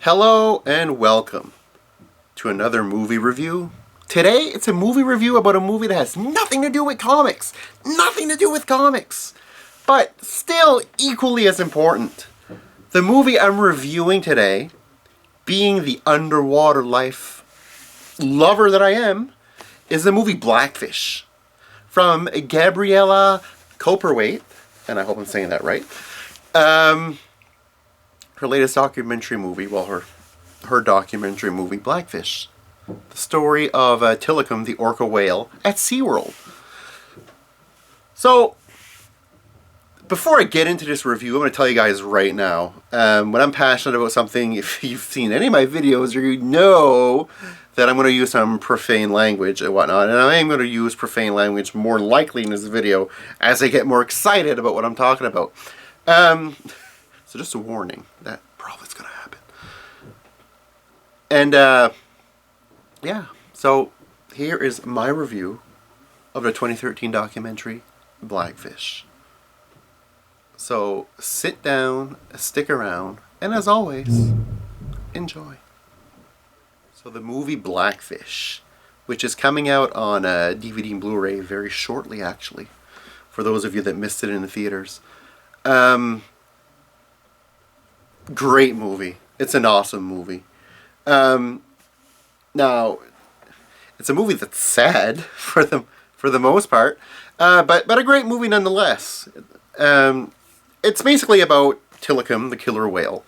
Hello and welcome to another movie review. Today it's a movie review about a movie that has nothing to do with comics. Nothing to do with comics. But still equally as important. The movie I'm reviewing today, being the underwater life lover that I am, is the movie Blackfish from Gabriella Copperwaite, and I hope I'm saying that right. Her latest documentary movie, her documentary movie, Blackfish. The story of Tilikum, the orca whale, at SeaWorld. So, before I get into this review, I'm going to tell you guys right now, when I'm passionate about something, if you've seen any of my videos, you know that I'm going to use some profane language and whatnot, and I am going to use profane language more likely in this video as I get more excited about what I'm talking about. So just a warning, that probably is going to happen. And, yeah, so here is my review of the 2013 documentary, Blackfish. So sit down, stick around, and as always, enjoy. So the movie Blackfish, which is coming out on DVD and Blu-ray very shortly, actually, for those of you that missed it in the theaters. Great movie. It's an awesome movie. Now, it's a movie that's sad for the most part, but a great movie nonetheless. It's basically about Tilikum, the killer whale,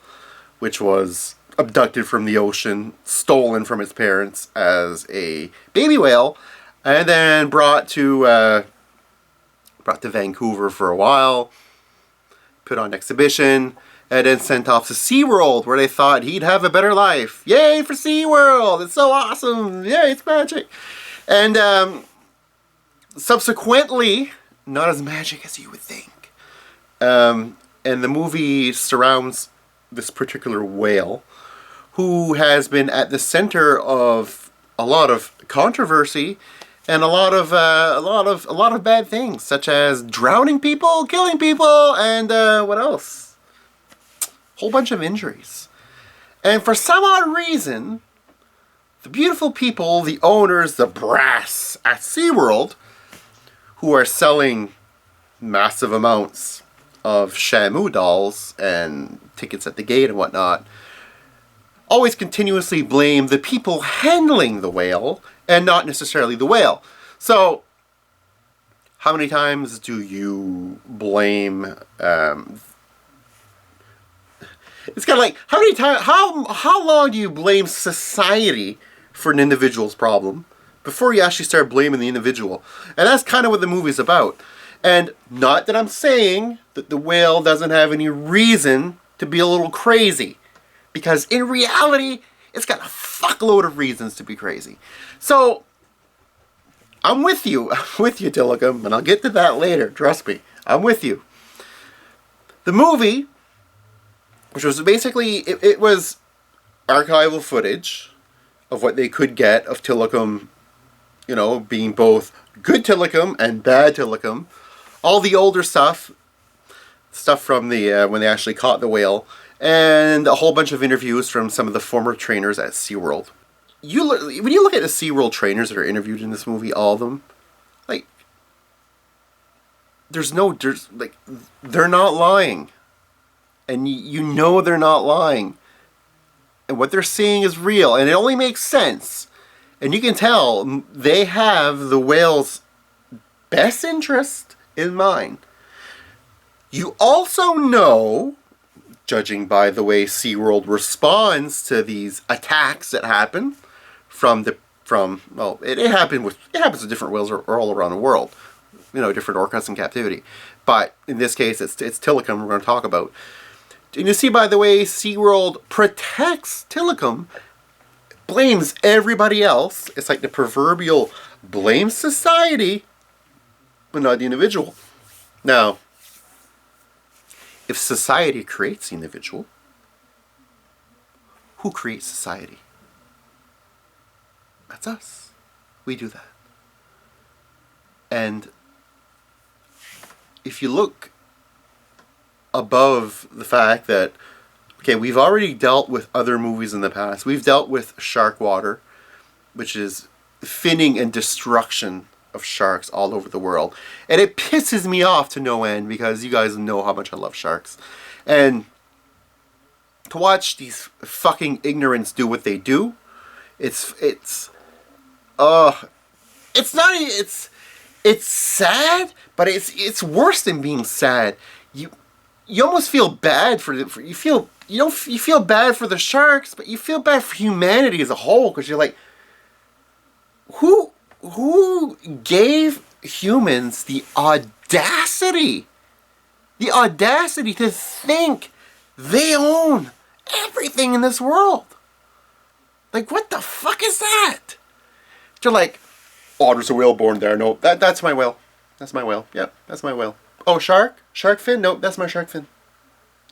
which was abducted from the ocean, stolen from its parents as a baby whale, and then brought to Vancouver for a while, put on exhibition, and then sent off to SeaWorld, where they thought he'd have a better life. Yay for SeaWorld! It's so awesome! Yay, it's magic! And subsequently, not as magic as you would think. And the movie surrounds this particular whale, who has been at the center of a lot of controversy and a lot of bad things, such as drowning people, killing people, and what else? Whole bunch of injuries. And for some odd reason, the beautiful people, the owners, the brass at SeaWorld, who are selling massive amounts of Shamu dolls and tickets at the gate and whatnot, always continuously blame the people handling the whale and not necessarily the whale. So, how many times do you blame it's kind of like, how long do you blame society for an individual's problem before you actually start blaming the individual? And that's kind of what the movie's about. And not that I'm saying that the whale doesn't have any reason to be a little crazy, because in reality, it's got a fuckload of reasons to be crazy. So, I'm with you, Tilikum, and I'll get to that later, trust me. I'm with you. The movie, which was basically, it was archival footage of what they could get of Tilikum, being both good Tilikum and bad Tilikum. All the older stuff from the when they actually caught the whale, and a whole bunch of interviews from some of the former trainers at SeaWorld. When you look at the SeaWorld trainers that are interviewed in this movie, all of them, they're not lying. And you know they're not lying. And what they're saying is real. And it only makes sense. And you can tell they have the whale's best interest in mind. You also know, judging by the way SeaWorld responds to these attacks that happen it happens with different whales all around the world. Different orcas in captivity. But in this case, it's Tilikum we're going to talk about. And you see, by the way, SeaWorld protects Tilikum, blames everybody else. It's like the proverbial blame society, but not the individual. Now, if society creates the individual, who creates society? That's us. We do that. And if you look above the fact that Okay, we've already dealt with other movies in the past. We've dealt with Shark Water, which is finning and destruction of sharks all over the world. And it pisses me off to no end because you guys know how much I love sharks. And to watch these fucking ignorants do what they do, it's not, it's sad, but it's worse than being sad. You almost feel bad you feel bad for the sharks, but you feel bad for humanity as a whole, because you're like, who gave humans the audacity to think they own everything in this world? Like, what the fuck is that? You're like, oh, there's a whale born there. No, that's my whale. That's my whale. Yep, that's my whale. Oh, shark fin? No, that's my shark fin.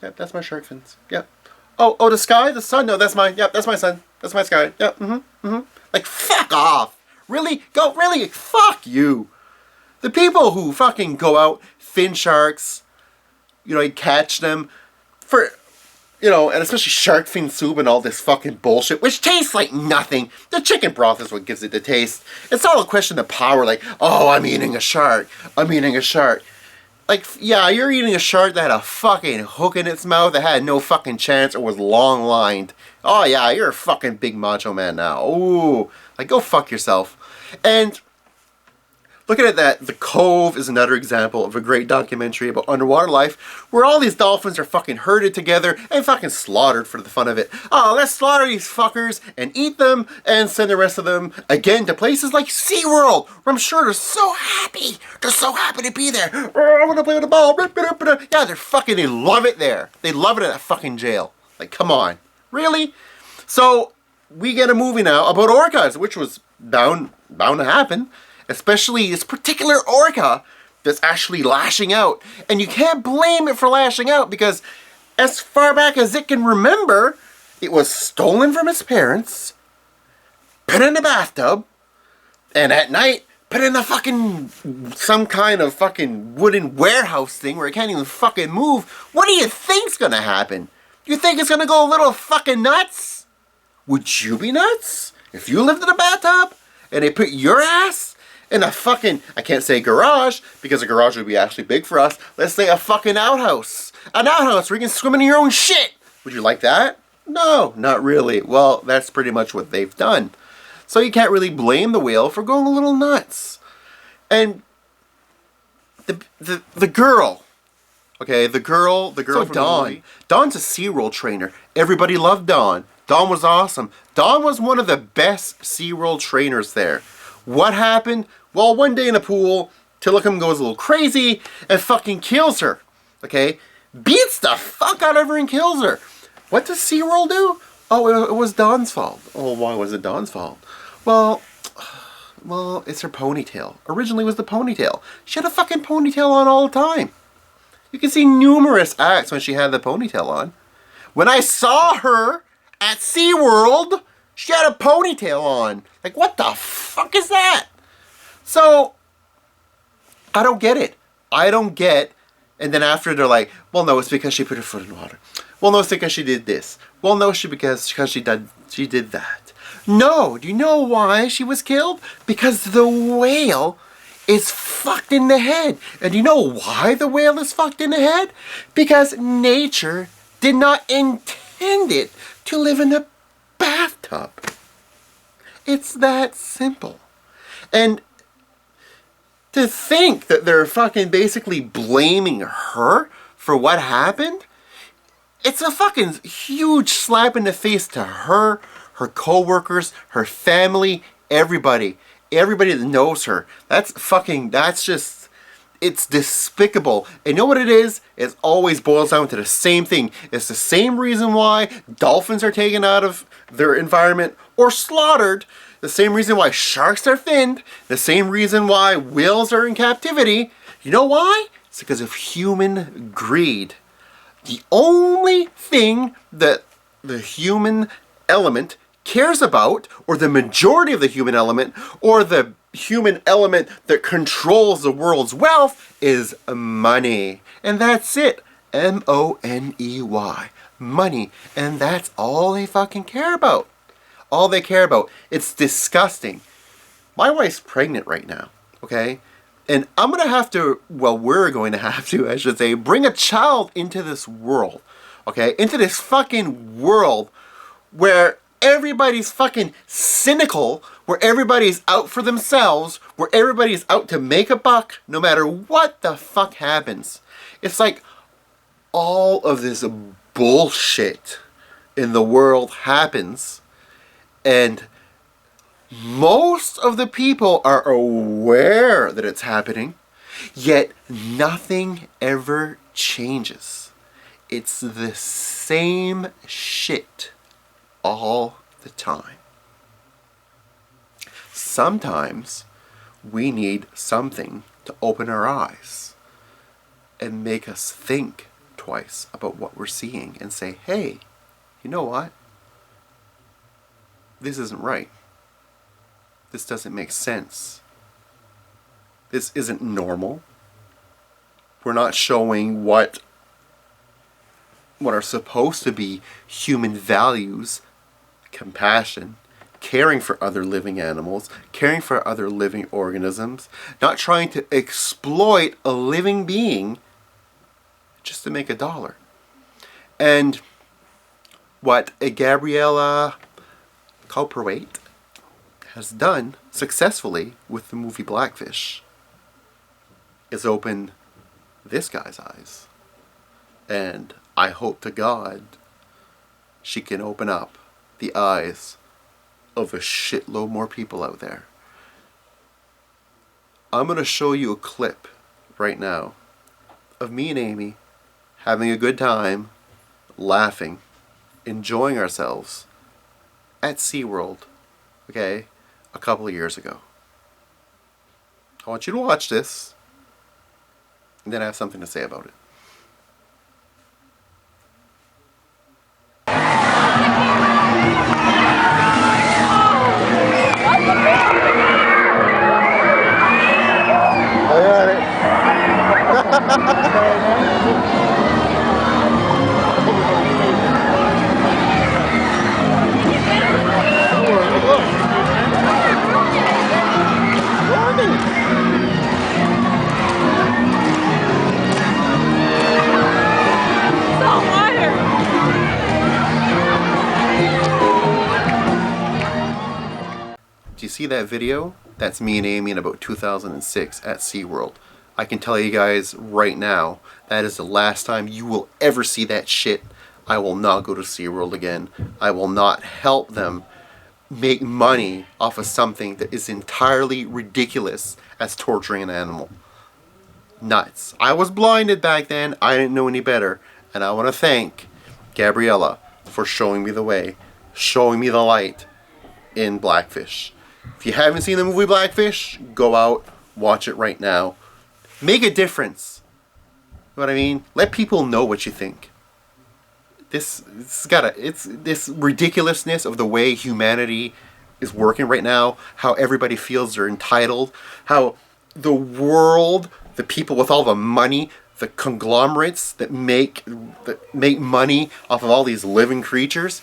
Yep, that's my shark fins. Yep. Oh, the sky, the sun? No, that's mine. Yep, that's my sun. That's my sky. Yep. Like, fuck off. Really? Really? Fuck you. The people who fucking go out, fin sharks, catch them for, and especially shark fin soup and all this fucking bullshit, which tastes like nothing. The chicken broth is what gives it the taste. It's all a question of power, like, oh, I'm eating a shark. Like, yeah, you're eating a shark that had a fucking hook in its mouth that had no fucking chance or was long lined. Oh yeah, you're a fucking big macho man now. Ooh, like, go fuck yourself. And looking at that, The Cove is another example of a great documentary about underwater life, where all these dolphins are fucking herded together and fucking slaughtered for the fun of it. Oh, let's slaughter these fuckers and eat them and send the rest of them again to places like SeaWorld, where I'm sure they're so happy. They're so happy to be there. Oh, I want to play with the ball. Yeah, they love it there. They love it at that fucking jail. Like, come on. Really? So, we get a movie now about orcas, which was bound to happen. Especially this particular orca that's actually lashing out. And you can't blame it for lashing out, because as far back as it can remember, it was stolen from its parents, put in the bathtub, and at night put in some kind of fucking wooden warehouse thing where it can't even fucking move. What do you think's gonna happen? You think it's gonna go a little fucking nuts? Would you be nuts if you lived in a bathtub and they put your ass in a fucking, I can't say garage, because a garage would be actually big for us. Let's say a fucking outhouse. An outhouse where you can swim in your own shit. Would you like that? No, not really. Well, that's pretty much what they've done. So you can't really blame the whale for going a little nuts. And the girl, okay, the girl so Dawn. Dawn's a SeaWorld trainer. Everybody loved Dawn. Dawn was awesome. Dawn was one of the best SeaWorld trainers there. What happened? Well, one day in a pool, Tillicum goes a little crazy and fucking kills her. Okay? Beats the fuck out of her and kills her. What does SeaWorld do? Oh, it was Dawn's fault. Oh, why was it Dawn's fault? Well, it's her ponytail. Originally it was the ponytail. She had a fucking ponytail on all the time. You can see numerous acts when she had the ponytail on. When I saw her at SeaWorld, she had a ponytail on. Like, what the fuck is that? So, I don't get it. And then after they're like, well, no, it's because she put her foot in water. Well, no, it's because she did this. Well, no, because she did that. No, do you know why she was killed? Because the whale is fucked in the head. And do you know why the whale is fucked in the head? Because nature did not intend it to live in a bathtub. It's that simple. And to think that they're fucking basically blaming her for what happened, it's a fucking huge slap in the face to her, her co-workers, her family, everybody that knows her. It's despicable. And you know what it is? It always boils down to the same thing. It's the same reason why dolphins are taken out of their environment or slaughtered. The same reason why sharks are finned. The same reason why whales are in captivity. You know why? It's because of human greed. The only thing that the human element cares about, or the majority of the human element, or the human element that controls the world's wealth, is money. And that's it. M-O-N-E-Y. money. And that's all they fucking care about. All they care about. It's disgusting. My wife's pregnant right now, okay? And I'm going to have to, well, we're going to have to, I should say, bring a child into this world, okay? Into this fucking world where everybody's fucking cynical, where everybody's out for themselves, where everybody's out to make a buck, no matter what the fuck happens. It's like all of this bullshit in the world happens, and most of the people are aware that it's happening, yet nothing ever changes. It's the same shit all the time. Sometimes we need something to open our eyes and make us think twice about what we're seeing and say, hey, you know what? This isn't right. This doesn't make sense. This isn't normal. We're not showing what are supposed to be human values, compassion, caring for other living animals, caring for other living organisms, not trying to exploit a living being just to make a dollar. And what Gabriella Cowperwaite has done successfully with the movie Blackfish is open this guy's eyes. And I hope to God she can open up the eyes of a shitload more people out there. I'm going to show you a clip right now of me and Amy having a good time, laughing, enjoying ourselves at SeaWorld, okay, a couple of years ago. I want you to watch this, and then I have something to say about it. Do you see that video? That's me and Amy in about 2006 at SeaWorld. I can tell you guys right now, that is the last time you will ever see that shit. I will not go to SeaWorld again. I will not help them make money off of something that is entirely ridiculous as torturing an animal. Nuts. I was blinded back then. I didn't know any better. And I want to thank Gabriella for showing me the way, showing me the light in Blackfish. If you haven't seen the movie Blackfish, go out, watch it right now. Make a difference. You know what I mean? Let people know what you think. It's this ridiculousness of the way humanity is working right now, how everybody feels they're entitled, how the world, the people with all the money, the conglomerates that make money off of all these living creatures,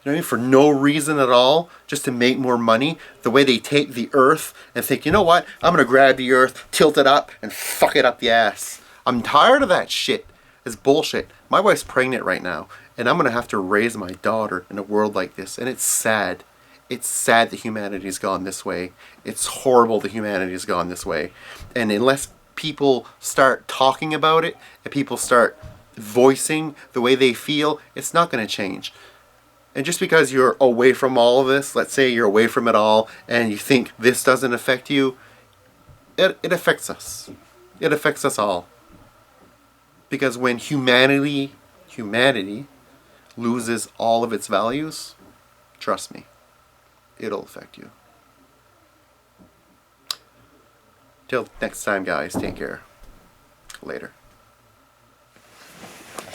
you know what I mean, for no reason at all, just to make more money, the way they take the earth and think, you know what, I'm going to grab the earth, tilt it up, and fuck it up the ass. I'm tired of that shit. It's bullshit. My wife's pregnant right now, and I'm going to have to raise my daughter in a world like this, and it's sad. It's sad that humanity's gone this way. It's horrible that humanity's gone this way. And unless people start talking about it, and people start voicing the way they feel, it's not going to change. And just because you're away from all of this, let's say you're away from it all, and you think this doesn't affect you, it affects us. It affects us all. Because when humanity loses all of its values, trust me, it'll affect you. Till next time, guys, take care. Later.